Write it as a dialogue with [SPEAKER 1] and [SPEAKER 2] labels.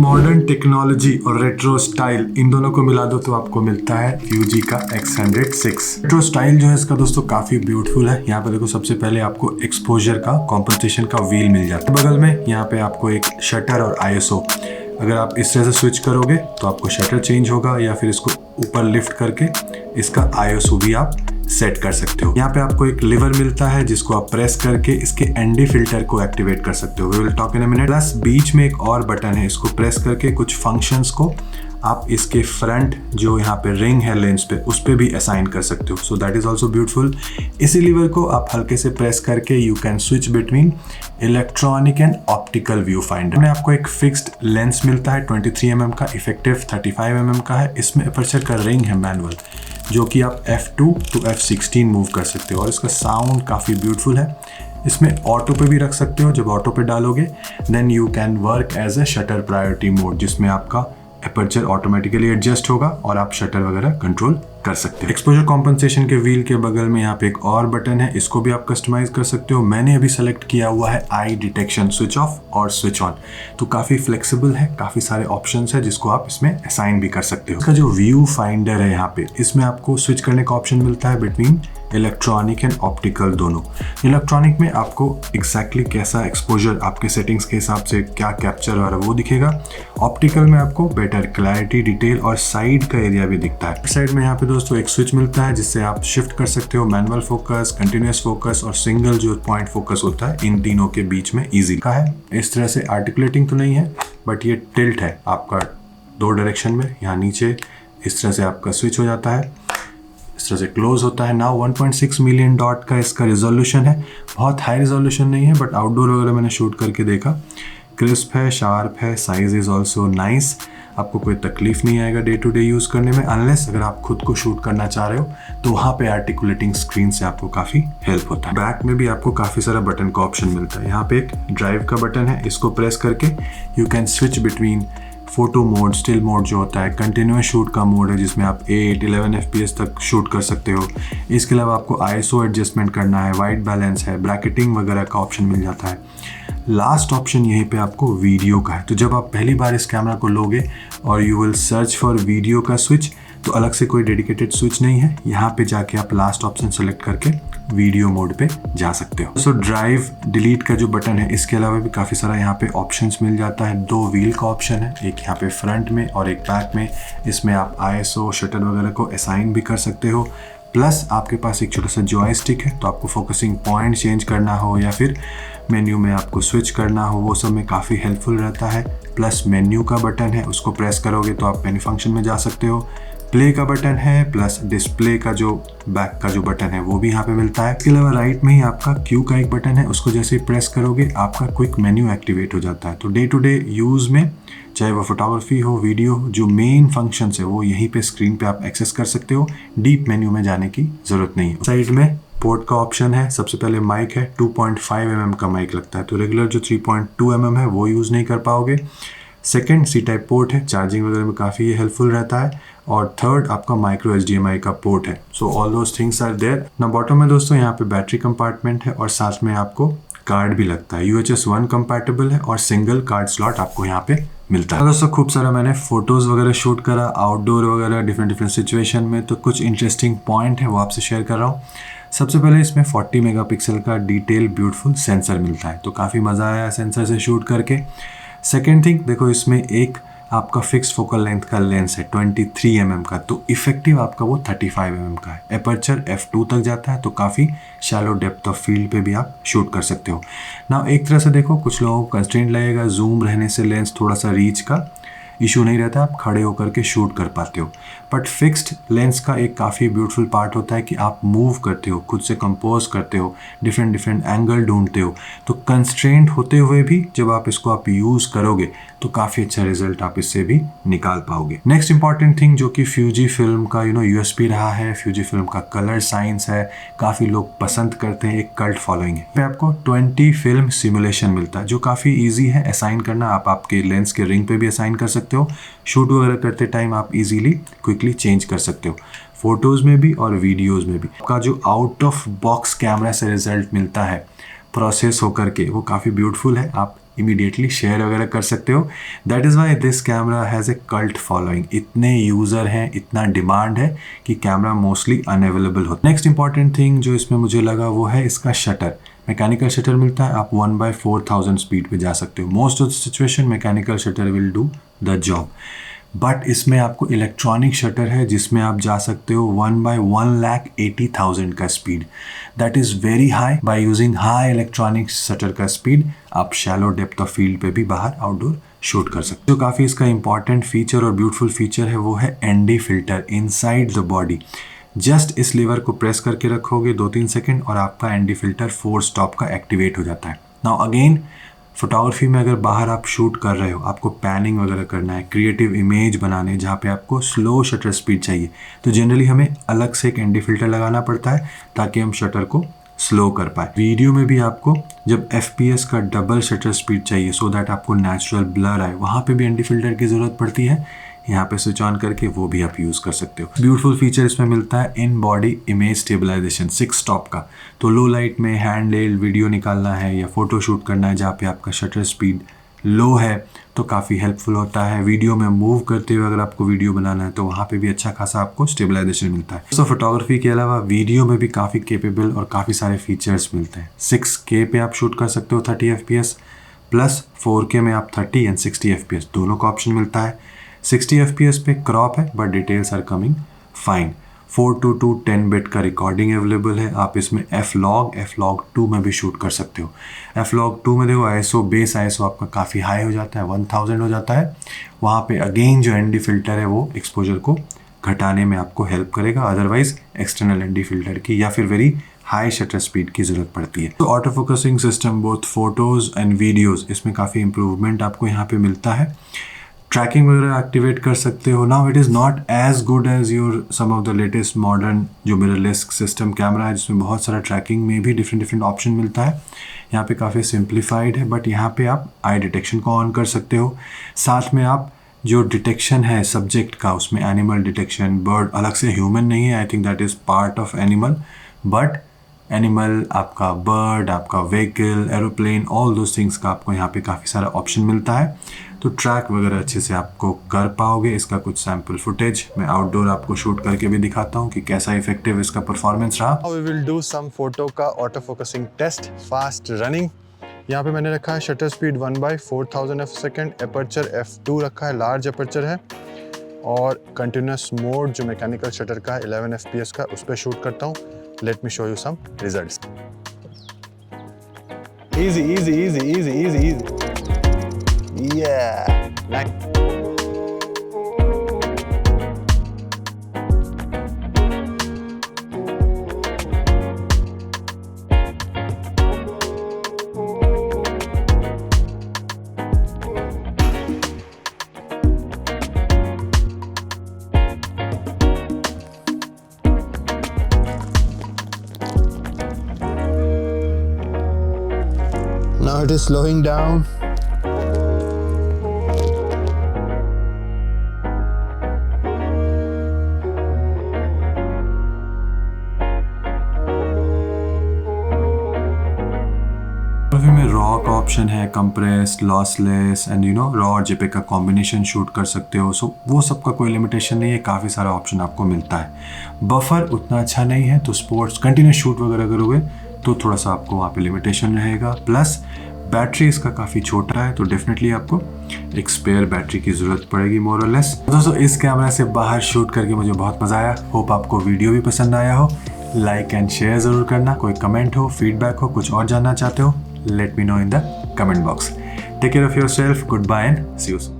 [SPEAKER 1] Modern technology और retro style in दोनों को मिला दो तो आपको मिलता है यूजी का X100 रेट्रो स्टाइल जो है इसका दोस्तों काफी ब्यूटीफुल है। यहाँ पे देखो सबसे पहले आपको एक्सपोजर का कॉम्पनसेशन का व्हील मिल जाता है। बगल में यहाँ पे आपको एक शटर और ISO, अगर आप इस तरह से स्विच करोगे तो आपको शटर चेंज होगा या फिर इसको ऊपर लिफ्ट करके इसका ISO भी आप सेट कर सकते हो। यहाँ पे आपको एक लिवर मिलता है जिसको आप प्रेस करके इसके ND फिल्टर को एक्टिवेट कर सकते हो। We will talk in a minute. Plus बीच में एक और बटन है, इसको प्रेस करके कुछ फंक्शंस को आप इसके फ्रंट जो यहाँ पे रिंग है लेंस पे उस पे भी असाइन कर सकते हो। So that is also beautiful. इसी लीवर को आप हल्के से प्रेस करके you can switch between electronic and optical view finder में। आपको एक फिक्स्ड लेंस मिलता है 23 mm का, इफेक्टिव 35 mm का है। इसमें अपर्चर का रिंग है मैनुअल जो कि आप f2 to f16 मूव कर सकते हो और इसका साउंड काफ़ी ब्यूटीफुल है। इसमें ऑटो पे भी रख सकते हो। जब ऑटो पे डालोगे then you can work as a shutter priority mode जिसमें आपका अपर्चर ऑटोमेटिकली एडजस्ट होगा और आप शटर वगैरह कंट्रोल कर सकते हो। एक्सपोजर कॉम्पनसेशन के व्हील के बगल में यहाँ पे एक और बटन है, इसको भी आप कस्टमाइज कर सकते हो। मैंने अभी सेलेक्ट किया हुआ है आई डिटेक्शन, स्विच ऑफ और स्विच ऑन। तो काफ़ी फ्लेक्सिबल है, काफ़ी सारे ऑप्शंस है जिसको आप इसमें असाइन भी कर सकते हो। इसका जो व्यू फाइंडर है यहाँ पे, इसमें आपको स्विच करने का ऑप्शन मिलता है बिटवीन इलेक्ट्रॉनिक एंड ऑप्टिकल दोनों। इलेक्ट्रॉनिक में आपको एग्जैक्टली कैसा एक्सपोजर आपके सेटिंग्स के हिसाब से क्या कैप्चर हो रहा है वो दिखेगा। ऑप्टिकल में आपको बेटर क्लैरिटी, डिटेल और साइड का एरिया भी दिखता है। साइड में यहाँ पे दोस्तों एक स्विच मिलता है जिससे आप शिफ्ट कर सकते हो मैनुअल फोकस, कंटिन्यूअस फोकस और सिंगल जो पॉइंट फोकस होता है, इन तीनों के बीच में इजी का है। इस तरह से आर्टिकुलेटिंग तो नहीं है बट ये टिल्ट है आपका दो डायरेक्शन में। यहाँ नीचे इस तरह से आपका स्विच हो जाता है, इस तरह से क्लोज होता है। नाउ 1.6 मिलियन डॉट का इसका रिजोल्यूशन है। बहुत हाई रिजोल्यूशन नहीं है बट आउटडोर वगैरह मैंने शूट करके देखा, क्रिस्प है, शार्प है, साइज इज ऑल्सो नाइस। आपको कोई तकलीफ नहीं आएगा डे टू डे यूज़ करने में, अनलेस अगर आप खुद को शूट करना चाह रहे हो तो वहाँ पे आर्टिकुलेटिंग स्क्रीन से आपको काफ़ी हेल्प होता है। बैक में भी आपको काफ़ी सारा बटन का ऑप्शन मिलता है। यहाँ पे एक ड्राइव का बटन है, इसको प्रेस करके you can switch between photo mode, still mode जो होता है, कंटिन्यूस शूट का मोड है जिसमें आप 8-11 FPS तक शूट कर सकते हो। इसके अलावा आपको ISO एडजस्टमेंट करना है, वाइट बैलेंस है, ब्रैकेटिंग वगैरह का ऑप्शन मिल जाता है। लास्ट ऑप्शन यहीं पे आपको वीडियो का है। तो जब आप पहली बार इस कैमरा को लोगे और you will search for video का स्विच, तो अलग से कोई डेडिकेटेड स्विच नहीं है। यहाँ पे जाके आप लास्ट ऑप्शन सेलेक्ट करके वीडियो मोड पे जा सकते हो। सो ड्राइव डिलीट का जो बटन है, इसके अलावा भी काफ़ी सारा यहाँ पे ऑप्शंस मिल जाता है। दो व्हील का ऑप्शन है, एक यहाँ पे फ्रंट में और एक बैक में। इसमें आप ISO, शटर वगैरह को असाइन भी कर सकते हो। प्लस आपके पास एक छोटा सा जॉयस्टिक है, तो आपको फोकसिंग पॉइंट चेंज करना हो या फिर मेन्यू में आपको स्विच करना हो, वो सब में काफ़ी हेल्पफुल रहता है। प्लस मेन्यू का बटन है, उसको प्रेस करोगे तो आप मेन्यू फंक्शन में जा सकते हो। प्ले का बटन है, प्लस डिस्प्ले का जो बैक का जो बटन है वो भी यहाँ पे मिलता है। इसके अलावा राइट में ही आपका क्यू का एक बटन है, उसको जैसे ही प्रेस करोगे आपका क्विक मेन्यू एक्टिवेट हो जाता है। तो डे टू डे यूज़ में चाहे वो फोटोग्राफी हो, वीडियो, जो मेन फंक्शंस है वो यहीं पे स्क्रीन पे आप एक्सेस कर सकते हो। डीप मेन्यू में जाने की ज़रूरत नहीं है। साइड में पोर्ट का ऑप्शन है। सबसे पहले माइक है, 2.5 mm का माइक लगता है, तो रेगुलर जो 3.2 mm है वो यूज़ नहीं कर पाओगे। सेकेंड C टाइप पोर्ट है, चार्जिंग वगैरह में काफ़ी ये हेल्पफुल रहता है। और थर्ड आपका माइक्रो HDMI का पोर्ट है। So all those things are there. ना बॉटम में दोस्तों यहाँ पे बैटरी कंपार्टमेंट है और साथ में आपको कार्ड भी लगता है। UHS 1 कंपैटिबल है और सिंगल कार्ड स्लॉट आपको यहाँ पे मिलता है। दोस्तों खूब सारा मैंने फोटोज़ वगैरह शूट करा, आउटडोर वगैरह डिफरेंट सिचुएशन में, तो कुछ इंटरेस्टिंग पॉइंट है वो आपसे शेयर कर रहा हूँ। सबसे पहले इसमें 40 मेगापिक्सल का डिटेल ब्यूटीफुल सेंसर मिलता है, तो काफ़ी मज़ा आया सेंसर से शूट करके। सेकेंड थिंग देखो, इसमें एक आपका फिक्स फोकल लेंथ का लेंस है 23 mm का, तो इफेक्टिव आपका वो 35 mm का है। एपर्चर f2 तक जाता है, तो काफ़ी शैलो डेप्थ ऑफ फील्ड पे भी आप शूट कर सकते हो ना। एक तरह से देखो, कुछ लोगों को कंस्ट्रेंट लगेगा, जूम रहने से लेंस थोड़ा सा रीच का इशू नहीं रहता, आप खड़े होकर के शूट कर पाते हो। बट फिक्स्ड लेंस का एक काफ़ी ब्यूटीफुल पार्ट होता है कि आप मूव करते हो, खुद से कंपोज करते हो, डिफरेंट एंगल ढूंढते हो, तो कंस्ट्रेंट होते हुए भी जब आप इसको आप यूज़ करोगे तो काफ़ी अच्छा रिजल्ट आप इससे भी निकाल पाओगे। नेक्स्ट इंपॉर्टेंट थिंग जो कि फ्यूजी फिल्म का USP रहा है, फ्यूजी फिल्म का कलर साइंस है, काफ़ी लोग पसंद करते हैं, एक कल्ट फॉलोइंग है। आपको 20 फिल्म सिमुलेशन मिलता है जो काफ़ी ईजी है असाइन करना। आप आपके लेंस के रिंग पे भी असाइन कर सकते हो। शूट वगैरह करते टाइम आप इजीली क्विकली चेंज कर सकते हो, फोटोज़ में भी और वीडियोज़ में भी। आपका जो आउट ऑफ बॉक्स कैमरा से रिजल्ट मिलता है प्रोसेस होकर के, वो काफ़ी ब्यूटीफुल है। आप इमीडिएटली शेयर वगैरह कर सकते हो। That is why this camera has a cult following. इतने यूज़र हैं, इतना डिमांड है कि कैमरा मोस्टली अनअवेलेबल होता है। नेक्स्ट इंपॉर्टेंट थिंग जो इसमें मुझे लगा वो है इसका शटर। मैकेनिकल शटर मिलता है, आप 1/4000 स्पीड पे जा सकते हो। Most of the situation mechanical shutter will do the job, but इसमें आपको इलेक्ट्रॉनिक शटर है जिसमें आप जा सकते हो 1/1,80,000 का speed. That is very high. By using high electronic shutter का स्पीड आप शैलो डेप्थ ऑफ फील्ड पे भी बाहर आउटडोर शूट कर सकते हो। जो काफ़ी इसका इंपॉर्टेंट फीचर और ब्यूटीफुल फीचर है वो है ND filter inside the body. Just इस लीवर को प्रेस करके रखोगे 2-3 सेकेंड और आपका ND फिल्टर 4 स्टॉप का एक्टिवेट हो जाता है। नाउ अगेन फोटोग्राफी में अगर बाहर आप शूट कर रहे हो, आपको पैनिंग वगैरह करना है, क्रिएटिव इमेज बनाने जहाँ पे आपको स्लो शटर स्पीड चाहिए, तो जनरली हमें अलग से एक ND फिल्टर लगाना पड़ता है ताकि हम शटर को स्लो कर पाए। वीडियो में भी आपको जब FPS का डबल शटर स्पीड चाहिए सो दैट आपको नेचुरल ब्लर आए, वहाँ पे भी ND फिल्टर की ज़रूरत पड़ती है। यहाँ पे स्विच ऑन करके वो भी आप यूज़ कर सकते हो। ब्यूटीफुल फीचर इसमें मिलता है in body image stabilization 6 stop का। तो लो लाइट में हैंड हेल्ड वीडियो निकालना है या फोटो शूट करना है जहाँ पे आपका शटर स्पीड लो है तो काफ़ी हेल्पफुल होता है। वीडियो में मूव करते हुए अगर आपको वीडियो बनाना है तो वहाँ पे भी अच्छा खासा आपको स्टेबलाइजेशन मिलता है। तो फोटोग्राफी के अलावा वीडियो में भी काफ़ी केपेबल और काफ़ी सारे फीचर्स मिलते हैं। 6K पे आप शूट कर सकते हो 30 FPS प्लस 4K में आप 30 एंड 60 FPS दोनों का ऑप्शन मिलता है। 60 FPS पे क्रॉप है but details are coming fine. 422 10 bit का रिकॉर्डिंग अवेलेबल है। आप इसमें F-Log 2 में भी शूट कर सकते हो। F-Log 2 में देखो ISO बेस ISO आपका काफ़ी हाई हो जाता है, 1000 हो जाता है। वहाँ पे अगेन जो ND फिल्टर है वो एक्सपोजर को घटाने में आपको हेल्प करेगा। अदरवाइज एक्सटर्नल ND फिल्टर की या फिर वेरी हाई शटर स्पीड की ज़रूरत पड़ती है। तो auto focusing system both photos and videos इसमें काफ़ी इंप्रूवमेंट आपको यहाँ पे मिलता है। ट्रैकिंग वगैरह एक्टिवेट कर सकते हो। Now it is not as good as your some of the latest modern जो मिररलेस सिस्टम कैमरा है जिसमें बहुत सारा ट्रैकिंग में भी डिफरेंट ऑप्शन मिलता है। यहाँ पे काफ़ी सिंप्लीफाइड है बट यहाँ पे आप आई डिटेक्शन को ऑन कर सकते हो। साथ में आप जो डिटेक्शन है सब्जेक्ट का उसमें एनिमल डिटेक्शन, बर्ड, अलग से ह्यूमन नहीं है, I think that is part of animal, but animal आपका बर्ड, आपका vehicle, aeroplane, all those things का आपको यहाँ पे काफ़ी सारा ऑप्शन मिलता है। तो ट्रैक वगैरह अच्छे से आपको कर पाओगे। इसका कुछ सैम्पल फुटेज मैं आउटडोर आपको शूट करके भी दिखाता हूँ कि कैसा इफेक्टिव इसका परफॉर्मेंस रहा।
[SPEAKER 2] We will do some photo का auto focusing test, fast running. यहाँ पे मैंने रखा है शटर स्पीड 1/4000 f/सेकेंड, एपर्चर f2 रखा है, लार्ज एपर्चर है, और कंटिन्यूस मोड जो मैकेनिकल शटर का है 11 FPS का, उस पर शूट करता हूँ। Let me show you some results. Easy easy easy easy easy easy Yeah, nice. Now it is slowing down.
[SPEAKER 1] में रॉ का ऑप्शन है, कंप्रेस, लॉसलेस एंड रॉ और JPEG का कॉम्बिनेशन शूट कर सकते हो। सो वो सब का कोई लिमिटेशन नहीं है, काफ़ी सारा ऑप्शन आपको मिलता है। बफर उतना अच्छा नहीं है तो स्पोर्ट्स कंटिन्यूस शूट वगैरह करोगे तो थोड़ा सा आपको वहाँ पे लिमिटेशन रहेगा। प्लस बैटरी इसका काफ़ी छोटा है तो डेफिनेटली आपको एक स्पेयर बैटरी की ज़रूरत पड़ेगी मोर और लेस। दोस्तों इस कैमरा से बाहर शूट करके मुझे बहुत मज़ा आया। होप आपको वीडियो भी पसंद आया हो। लाइक एंड शेयर ज़रूर करना। कोई कमेंट हो, फीडबैक हो, कुछ और जानना चाहते हो, let me know in the comment box. Take care of yourself. Goodbye and see you soon.